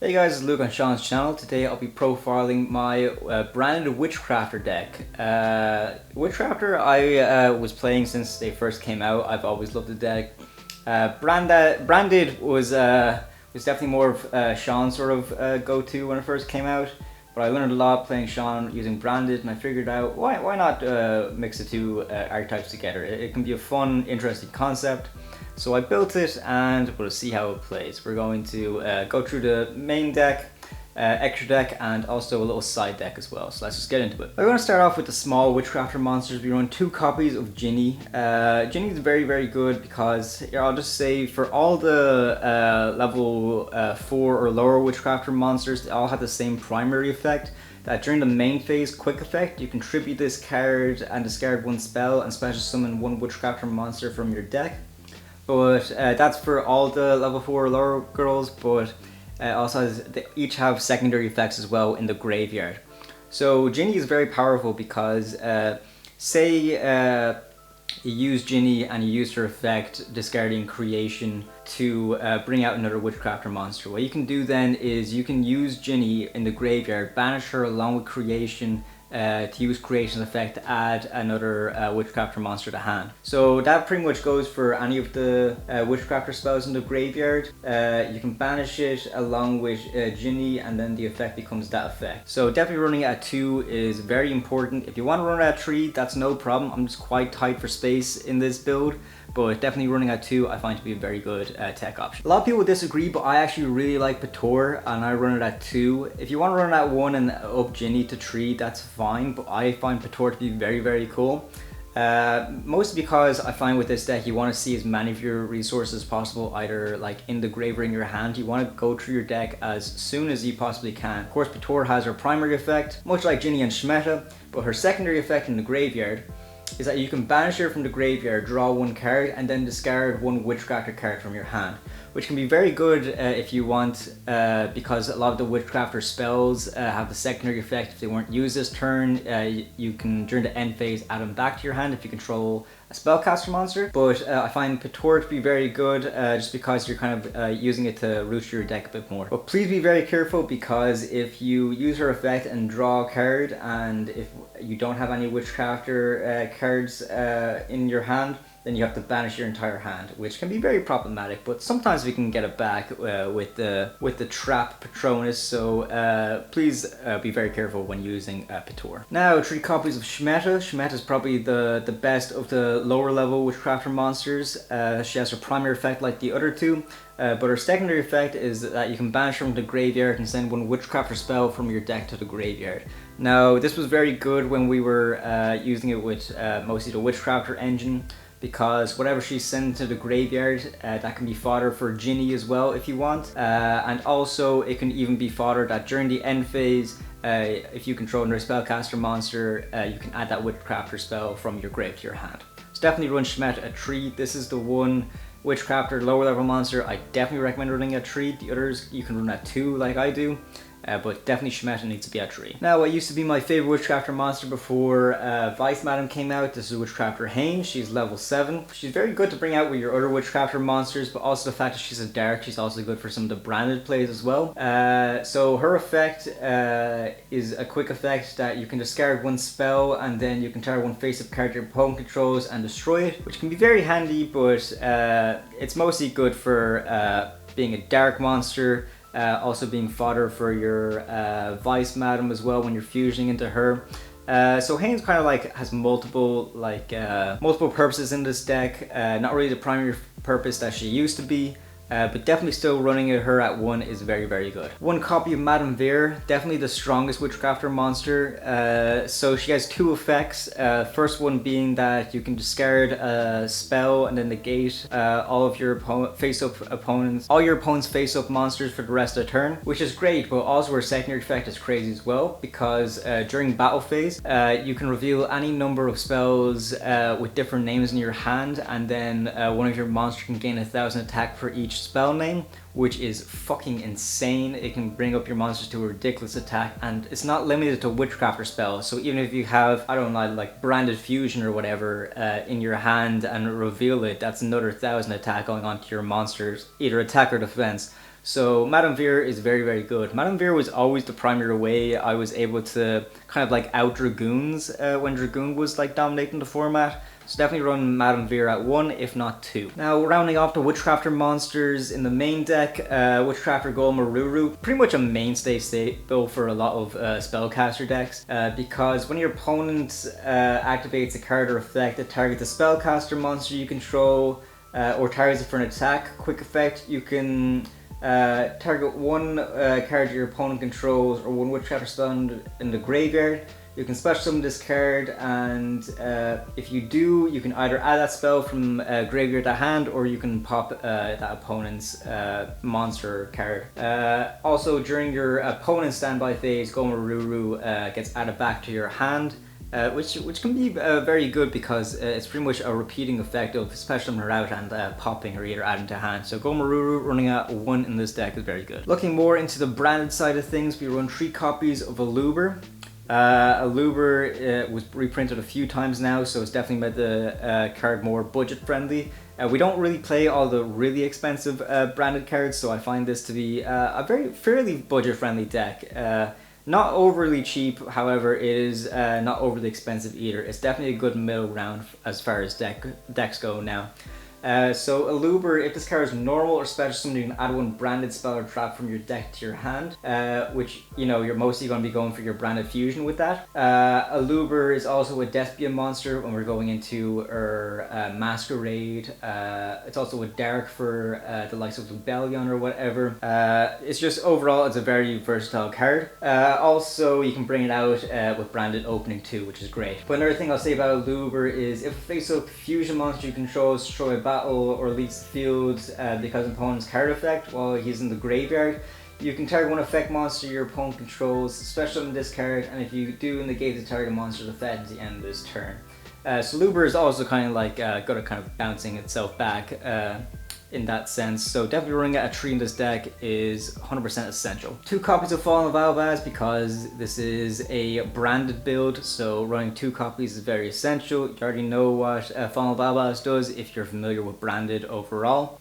Hey guys, it's Luke on Sean's channel. Today I'll be profiling my Branded Witchcrafter deck. Witchcrafter I was playing since they first came out. I've always loved the deck. Branded was definitely more of Sean's sort of go-to when it first came out. But I learned a lot playing Sean using Branded, and I figured out why not mix the two archetypes together. It can be a fun, interesting concept. So I built it and we'll see how it plays. We're going to go through the main deck, extra deck, and also a little side deck as well. So let's just get into it. We're going to start off with the small Witchcrafter monsters. We run 2 copies of Genni. Genni is very good because I'll just say for all the level 4 or lower Witchcrafter monsters, they all have the same primary effect. That during the main phase quick effect, you can tribute this card and discard 1 spell and special summon 1 Witchcrafter monster from your deck. But that's for all the level 4 or lower girls, but also they each have secondary effects as well in the graveyard. So Genni is very powerful because say you use Genni and you use her effect discarding Creation to bring out another Witchcrafter monster. What you can do then is you can use Genni in the graveyard, banish her along with Creation, to use Creation's effect to add another Witchcrafter monster to hand. So that pretty much goes for any of the Witchcrafter spells in the graveyard. You can banish it along with Genni, and then the effect becomes that effect. So definitely running at 2 is very important. If you want to run at 3, that's no problem. I'm just quite tight for space in this build, but definitely running at 2 I find to be a very good tech option. A lot of people disagree, but I actually really like Pittore and I run it at 2. If you want to run it at 1 and up Genni to 3, that's fine, but I find Pittore to be very cool. Mostly because I find with this deck you want to see as many of your resources as possible, either like in the grave or in your hand. You want to go through your deck as soon as you possibly can. Of course, Pittore has her primary effect, much like Genni and Schmietta, but her secondary effect in the graveyard is that you can banish her from the graveyard, draw 1 card, and then discard 1 Witchcrafter card from your hand, which can be very good if you want, because a lot of the Witchcrafter spells have the secondary effect. If they weren't used this turn, you can, during the end phase, add them back to your hand if you control a spellcaster monster. But I find Pittore to be very good just because you're kind of using it to root your deck a bit more. But please be very careful, because if you use her effect and draw a card, and if you don't have any Witchcrafter cards in your hand, then you have to banish your entire hand, which can be very problematic, but sometimes we can get it back with the trap Patronus, so please be very careful when using Pittore. Now, 3 copies of Schmietta. Schmietta is probably the best of the lower level Witchcrafter monsters. She has her primary effect like the other 2, but her secondary effect is that you can banish her from the graveyard and send 1 Witchcrafter spell from your deck to the graveyard. Now, this was very good when we were using it with mostly the Witchcrafter engine, because whatever she's sent to the graveyard, that can be fodder for Genni as well if you want. And also it can even be fodder that during the end phase, if you control another spellcaster monster, you can add that Witchcrafter spell from your grave to your hand. So definitely run Schmietta at 3. This is the one Witchcrafter lower level monster I definitely recommend running at 3. The others you can run at 2 like I do. But definitely Schmietta needs to be at 3. Now, what used to be my favorite Witchcrafter monster before Vice-Madame came out, this is Witchcrafter Haine. She's level 7. She's very good to bring out with your other Witchcrafter monsters, but also the fact that she's a dark, she's also good for some of the branded plays as well. So her effect is a quick effect that you can discard 1 spell, and then you can target 1 face-up card your opponent controls and destroy it, which can be very handy, but it's mostly good for being a dark monster. Also being fodder for your Vice-Madame as well when you're fusioning into her. So Haine's kind of like has multiple purposes in this deck. Not really the primary purpose that she used to be, but definitely still running her at 1 is very good. 1 copy of Madame Verre, definitely the strongest Witchcrafter monster. So she has 2 effects. First one being that you can discard a spell and then negate all of your all your opponent's face-up monsters for the rest of the turn, which is great, but also her secondary effect is crazy as well, because during battle phase, you can reveal any number of spells with different names in your hand, and then one of your monsters can gain 1,000 attack for each spell name, which is fucking insane. It can bring up your monsters to a ridiculous attack, and it's not limited to Witchcrafter spells. So even if you have, I don't know, like Branded Fusion or whatever in your hand and reveal it, that's another 1,000 attack going on to your monsters, either attack or defense. So Madame Verre is very, very good. Madame Verre was always the primary way I was able to kind of like out Dragoons when Dragoon was like dominating the format. So definitely run Madame Verre at 1, if not 2. Now rounding off the Witchcrafter monsters in the main deck, Witchcrafter Golem Aruru, pretty much a mainstay staple for a lot of spellcaster decks, because when your opponent activates a card or effect that targets a spellcaster monster you control, or targets it for an attack, quick effect, you can target one card your opponent controls or one Witchcrafter spell in the graveyard. You can special summon this card, and if you do, you can either add that spell from graveyard to hand, or you can pop that opponent's monster card. Also, during your opponent's standby phase, Golem Aruru gets added back to your hand, which can be very good because it's pretty much a repeating effect of special summon her out and popping or either adding to hand. So Golem Aruru running at 1 in this deck is very good. Looking more into the branded side of things, we run 3 copies of Aluber. Aluber was reprinted a few times now, so it's definitely made the card more budget friendly. We don't really play all the really expensive branded cards, so I find this to be a fairly budget friendly deck. Not overly cheap, however, it is not overly expensive either. It's definitely a good middle ground as far as decks go now. So Aluber, if this card is normal or special summon, you can add 1 branded spell or trap from your deck to your hand, which, you know, you're mostly going to be going for your branded fusion with that. Aluber is also a Despia monster when we're going into our Masquerade. It's also a Dark for the likes of Lubellion or whatever. It's just overall, it's a very versatile card. Also, you can bring it out with branded opening too, which is great. But another thing I'll say about Aluber is if a face-up fusion monster you control destroy a battle or leaves the field because of opponent's card effect while he's in the graveyard, you can target 1 effect monster your opponent controls, special summon this card, and if you do, negate the target monster's effect at the end of this turn. So Aluber is also kind of like good at kind of bouncing itself back in that sense, so definitely running at a 3 in this deck is 100% essential. 2 copies of Fallen of Albaz because this is a branded build, so running 2 copies is very essential. You already know what Fallen of Albaz does if you're familiar with branded overall,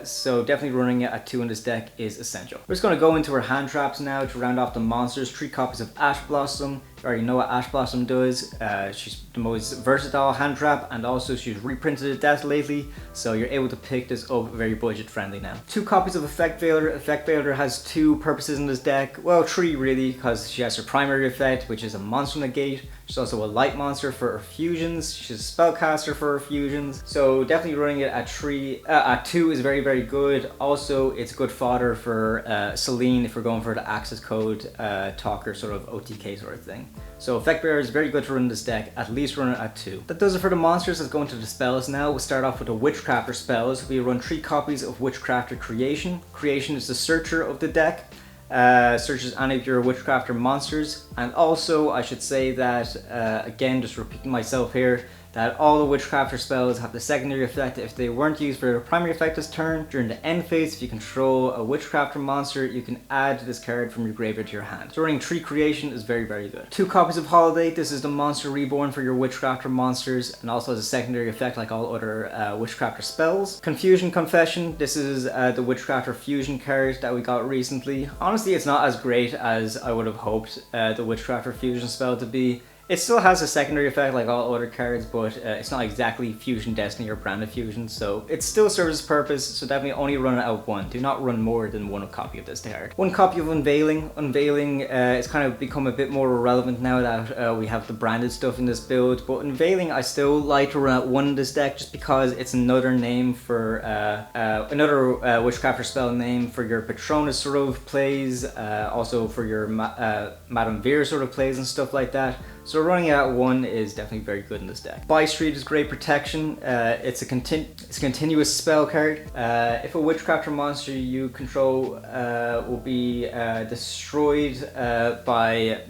so definitely running it at 2 in this deck is essential. We're just going to go into our hand traps now to round off the monsters. 3 copies of Ash Blossom. You already know what Ash Blossom does. She's the most versatile hand trap, and also she's reprinted to death lately, so you're able to pick this up very budget friendly now. 2 copies of Effect Veiler. Effect Veiler has 2 purposes in this deck, well 3 really, because she has her primary effect, which is a monster negate. She's also a light monster for her fusions. She's a spellcaster for her fusions. So definitely running it at 2 is very, very good. Also, it's good fodder for Celine if we're going for the access code talker sort of OTK sort of thing. So Effect Bearer is very good to run this deck, at least run it at 2. That does it for the monsters. Let's go into the spells now. We'll start off with the Witchcrafter spells. We run 3 copies of Witchcrafter Creation. Creation is the searcher of the deck. Searches any of your Witchcrafter monsters, and also I should say that again, just repeating myself here, that all the Witchcrafter spells have the secondary effect if they weren't used for their primary effect this turn. During the end phase, if you control a Witchcrafter monster, you can add this card from your graveyard to your hand. So running 3 Creation is very, very good. 2 copies of Holiday. This is the monster reborn for your Witchcrafter monsters, and also has a secondary effect like all other Witchcrafter spells. Confusion Confession. This is the Witchcrafter Fusion card that we got recently. Honestly, it's not as great as I would have hoped the Witchcrafter Fusion spell to be. It still has a secondary effect like all other cards, but it's not exactly Fusion Destiny or Branded Fusion, so it still serves its purpose, so definitely only run it out 1. Do not run more than 1 copy of this card. 1 copy of Unveiling. Unveiling is kind of become a bit more irrelevant now that we have the branded stuff in this build, but Unveiling I still like to run out 1 in this deck just because it's another name for, another Witchcrafter spell name for your Patronus sort of plays, also for your Madame Verre sort of plays and stuff like that. So running it at 1 is definitely very good in this deck. Bystreet is great protection. It's a continuous spell card. If a Witchcrafter monster you control will be destroyed by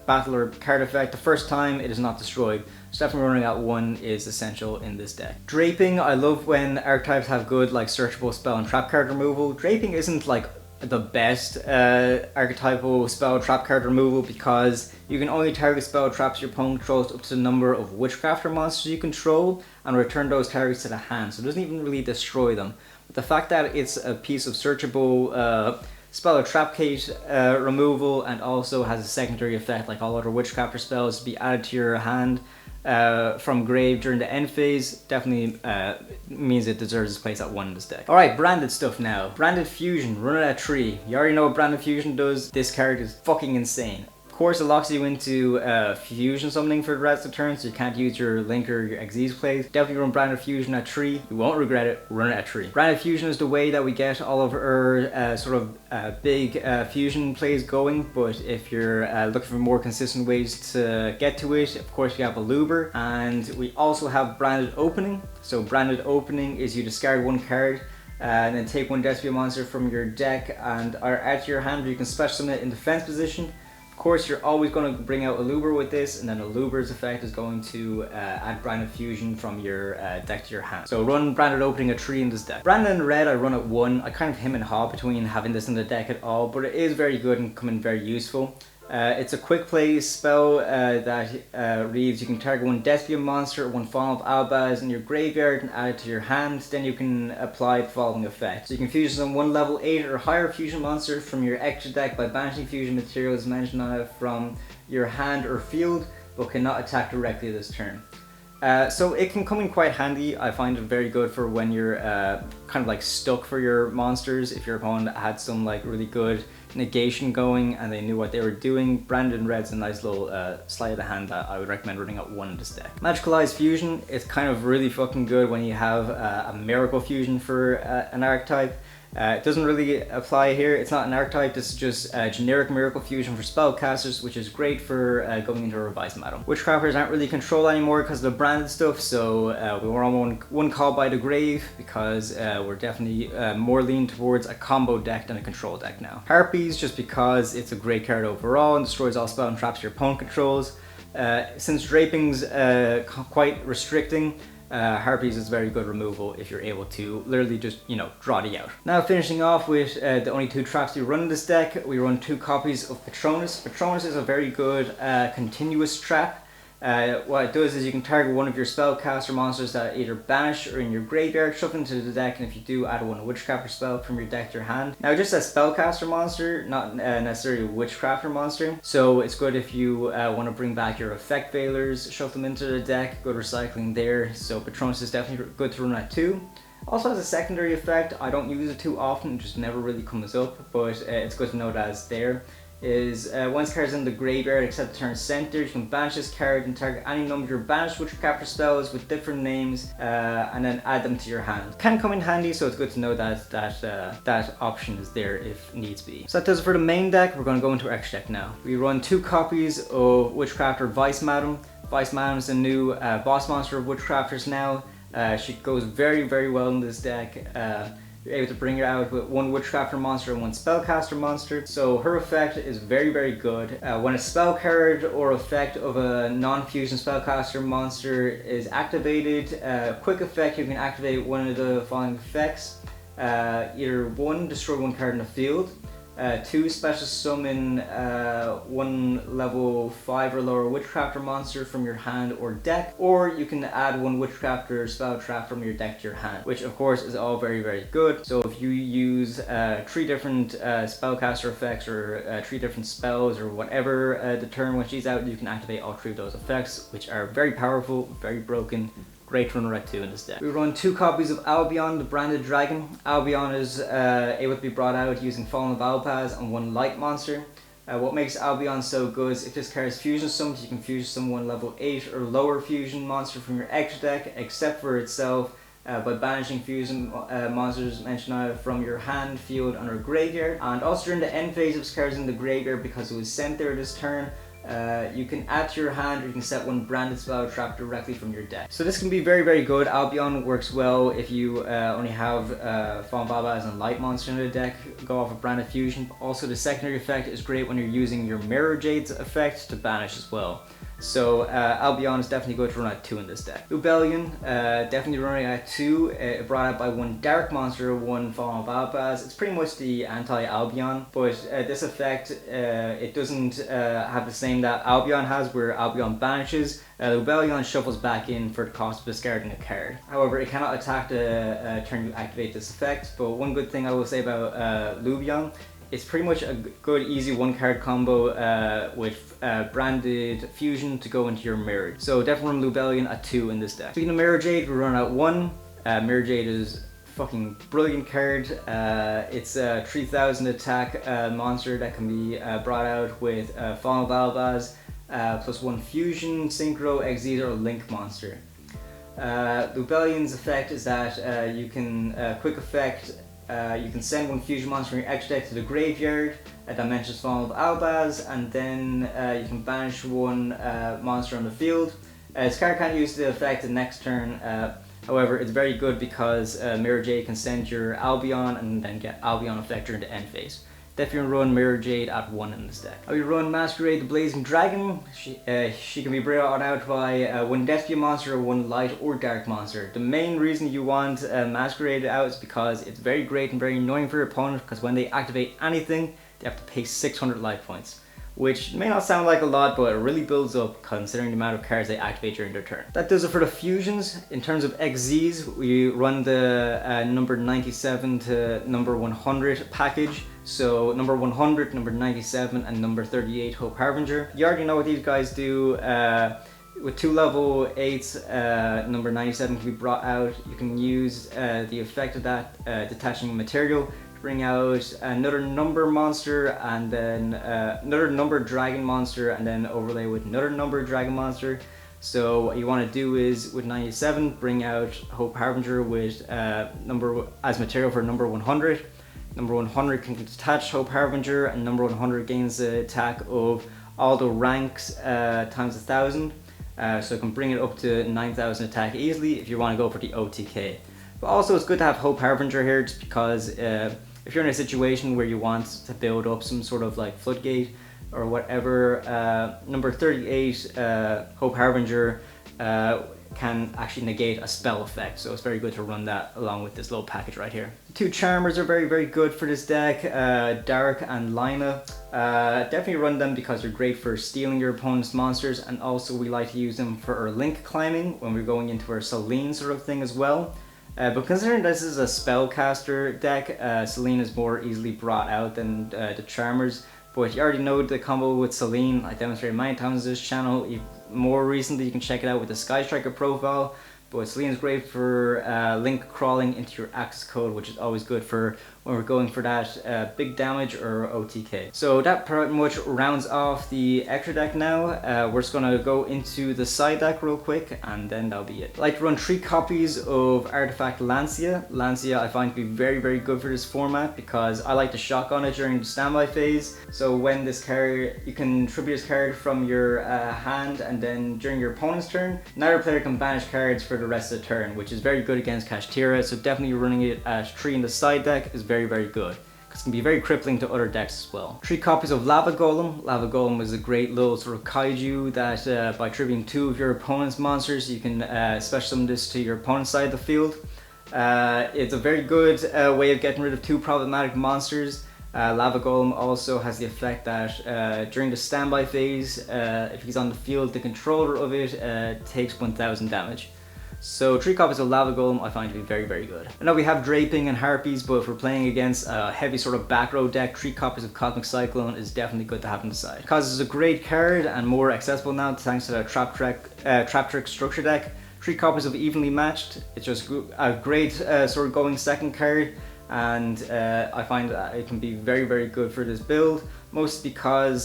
battle or card effect the first time, it is not destroyed. So definitely running at 1 is essential in this deck. Draping, I love when archetypes have good like searchable spell and trap card removal. Draping isn't like the best archetypal spell trap card removal because you can only target spell traps your opponent controls up to the number of Witchcrafter monsters you control and return those targets to the hand, so it doesn't even really destroy them. The fact that it's a piece of searchable spell or trap case removal, and also has a secondary effect like all other Witchcrafter spells to be added to your hand from grave during the end phase, definitely means it deserves its place at 1 in this deck. Alright, branded stuff now. Branded Fusion, run it at 3. You already know what Branded Fusion does. This card is fucking insane. Of course, it locks you into fusion summoning for the rest of the turn, so you can't use your Link or your Xyz plays. Definitely run Branded Fusion at 3. You won't regret it. Run it at 3. Branded Fusion is the way that we get all of our sort of big fusion plays going, but if you're looking for more consistent ways to get to it, of course we have Aluber, and we also have Branded Opening. So Branded Opening is you discard 1 card, and then take 1 Despia monster from your deck and add to your hand, or you can special summon it in defense position. Of course, you're always going to bring out Aluber with this, and then Aluber's effect is going to add Branded Fusion from your deck to your hand. So run Branded Opening at 3 in this deck. Branded in red I run at 1. I kind of hem and haw between having this in the deck at all, but it is very good and coming very useful. It's a quick play spell that reads you can target 1 Despia monster or 1 Fallen of Albaz in your graveyard and add it to your hand. Then you can apply the following effect. So you can fusion some 1 level 8 or higher fusion monster from your extra deck by banishing fusion materials mentioned on it from your hand or field, but cannot attack directly this turn. So it can come in quite handy. I find it very good for when you're kind of like stuck for your monsters. If your opponent had some like really good negation going and they knew what they were doing, Branded in red's a nice little sleight of the hand that I would recommend running at 1 in this deck. Magicalized Fusion is kind of really fucking good when you have a Miracle Fusion for an archetype. It doesn't really apply here. It's not an archetype. This is just a generic Miracle Fusion for spellcasters, which is great for going into a Vice-Madame. Witchcrafters aren't really controlled anymore because of the branded stuff, so we were on one call by the grave because we're definitely more lean towards a combo deck than a control deck now. Harpies, just because it's a great card overall and destroys all spell and traps your opponent controls. Since Draping's quite restricting, Harpies is very good removal if you're able to literally just, you know, draw the out. Now finishing off with the only 2 traps we run in this deck, we run 2 copies of Patronus. Patronus is a very good continuous trap. What it does is you can target 1 of your spellcaster monsters that either banish or in your graveyard, shuffle into the deck, and if you do, add 1 Witchcrafter spell from your deck to your hand. Now just a spellcaster monster, not necessarily a Witchcrafter monster, so it's good if you want to bring back your effect veilers, shuffle them into the deck, good recycling there, so Patronus is definitely good to run at 2. Also has a secondary effect. I don't use it too often, it just never really comes up, but it's good to know that it's there. Is once card's in the graveyard except the turn center, you can banish this card and target any number of your banished Witchcrafter spells with different names and then add them to your hand. Can come in handy, so it's good to know that that option is there if needs be. So that does it for the main deck. We're going to go into our extra deck now. We run 2 copies of Witchcrafter Vice-Madame. Vice-Madame is a new boss monster of Witchcrafters now. She goes very, very well in this deck. You're able to bring her out with 1 Witchcrafter monster and 1 spellcaster monster. So her effect is very, very good. When a spell card or effect of a non-fusion spellcaster monster is activated, quick effect, you can activate 1 of the following effects. Either 1, destroy 1 card in the field. 2, special summon 1 level 5 or lower Witchcrafter monster from your hand or deck, or you can add 1 Witchcrafter spell trap from your deck to your hand, which of course is all very, very good. So if you use 3 different spellcaster effects or 3 different spells or whatever the turn when she's out, you can activate all 3 of those effects, which are very powerful, very broken. Great runner at 2 in this deck. We run 2 copies of Albion, the Branded Dragon. Albion is able to be brought out using Fallen of Albaz and 1 light monster. What makes Albion so good is if this card is fusion summoned, you can fusion summon 1 level 8 or lower fusion monster from your extra deck, except for itself, by banishing fusion monsters mentioned from your hand, field, and or graveyard. And also during the end phase of this card is in the graveyard because it was sent there this turn. You can add to your hand, or you can set 1 branded spell trap directly from your deck. So this can be very, very good. Albion works well if you only have Fallen Albaz and Light Monster in the deck. Go off of Branded Fusion. Also, the secondary effect is great when you're using your Mirrorjade effect to banish as well. So Albion is definitely good to run at 2 in this deck. Lubellion, definitely running at 2, brought out by 1 dark monster, 1 Fallen of Albaz. It's pretty much the anti-Albion, but this effect, it doesn't have the same that Albion has, where Albion banishes. Lubellion shuffles back in for the cost of discarding a card. However, it cannot attack the turn you activate this effect, but one good thing I will say about Lubellion, it's pretty much a good, easy 1-card combo with Branded Fusion to go into your Mirror. So definitely run Lubellion at 2 in this deck. Speaking of Mirrorjade, we run at 1. Mirrorjade is fucking brilliant card. It's a 3000 attack monster that can be brought out with Fallen of Albaz, plus 1 Fusion, Synchro, Exit, or Link monster. Lubellion's effect is that you can quick effect. You can send 1 fusion monster from your extra deck to the graveyard that mentions Fallen of Albaz, and then you can banish 1 monster on the field. This card can't use the effect the next turn, however it's very good because Mirrorjade can send your Albion and then get Albion effect during the end phase. Definitely run Mirrorjade at 1 in this deck. We run Masquerade the Blazing Dragon. She can be brought out by 1 Despia monster, 1 light or dark monster. The main reason you want Masquerade out is because it's very great and very annoying for your opponent, because when they activate anything, they have to pay 600 life points. Which may not sound like a lot, but it really builds up considering the amount of cards they activate during their turn. That does it for the fusions. In terms of XZs, we run the number 97 to number 100 package. So number 100, number 97, and number 38 Hope Harbinger. You already know what these guys do. With 2 level 8s, number 97 can be brought out. You can use the effect of that detaching material, bring out another number monster, and then another number dragon monster, and then overlay with another number dragon monster. So what you want to do is with 97 bring out Hope Harbinger with number as material for number 100. Number 100 can detach Hope Harbinger, and number 100 gains the attack of all the ranks times 1000. So it can bring it up to 9000 attack easily if you want to go for the OTK. But also it's good to have Hope Harbinger here, just because if you're in a situation where you want to build up some sort of like floodgate or whatever, number 38 Hope Harbinger can actually negate a spell effect, so it's very good to run that along with this little package right here. The 2 Charmers are very good for this deck, Dark and Lina. Definitely run them because they're great for stealing your opponent's monsters, and also we like to use them for our link climbing when we're going into our Selene sort of thing as well. But considering this is a spellcaster deck, Selene is more easily brought out than the Charmers. But you already know the combo with Selene. I demonstrated many times on this channel. More recently, you can check it out with the Sky Striker profile. But Selene is great for link crawling into your access code, which is always good for when we're going for that big damage or OTK. So that pretty much rounds off the extra deck now. We're just going to go into the side deck real quick, and then that'll be it. I like to run 3 copies of Artifact Lancia. Lancia I find to be very good for this format because I like to shotgun it during the standby phase. So when this card, you can tribute this card from your hand, and then during your opponent's turn, neither player can banish cards for the rest of the turn, which is very good against Kashtira. So definitely running it at 3 in the side deck is very good, because it can be very crippling to other decks as well. 3 copies of Lava Golem. Lava Golem is a great little sort of kaiju that by tributing 2 of your opponent's monsters, you can special summon this to your opponent's side of the field. It's a very good way of getting rid of 2 problematic monsters. Lava Golem also has the effect that during the standby phase, if he's on the field, the controller of it takes 1000 damage. So 3 copies of Lava Golem I find to be very good. I know we have Draping and Harpies, but if we're playing against a heavy sort of back row deck, 3 copies of Cosmic Cyclone is definitely good to have on the side. Because it's a great card and more accessible now thanks to the Trap Trick structure deck. 3 copies of Evenly Matched. It's just a great sort of going second card, and I find that it can be very good for this build, mostly because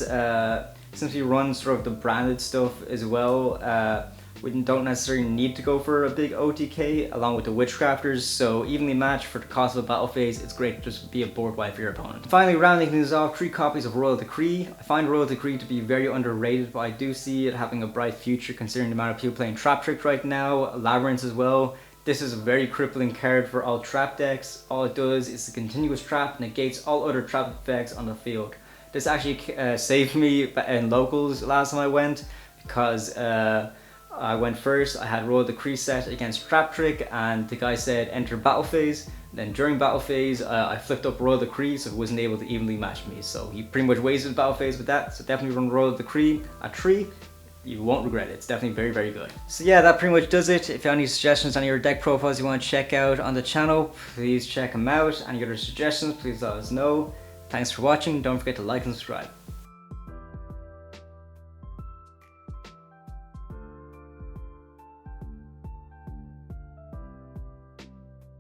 since we run sort of the branded stuff as well, we don't necessarily need to go for a big OTK along with the Witchcrafters, so evenly matched for the cost of a battle phase, it's great to just be a board wipe for your opponent. Finally, rounding things off, 3 copies of Royal Decree. I find Royal Decree to be very underrated, but I do see it having a bright future considering the amount of people playing Trap Trick right now, Labyrinth as well. This is a very crippling card for all trap decks. All it does is a continuous trap, negates all other trap effects on the field. This actually saved me in locals last time I went, because I went first. I had rolled the Cree set against Trap Trick, and the guy said enter battle phase. Then during battle phase, I flipped up Royal Decree, so he wasn't able to evenly match me. So he pretty much wasted battle phase with that. So definitely run Royal Decree at 3. You won't regret it. It's definitely very, very good. So yeah, that pretty much does it. If you have any suggestions on your deck profiles you want to check out on the channel, please check them out. Any other suggestions, please let us know. Thanks for watching. Don't forget to like and subscribe.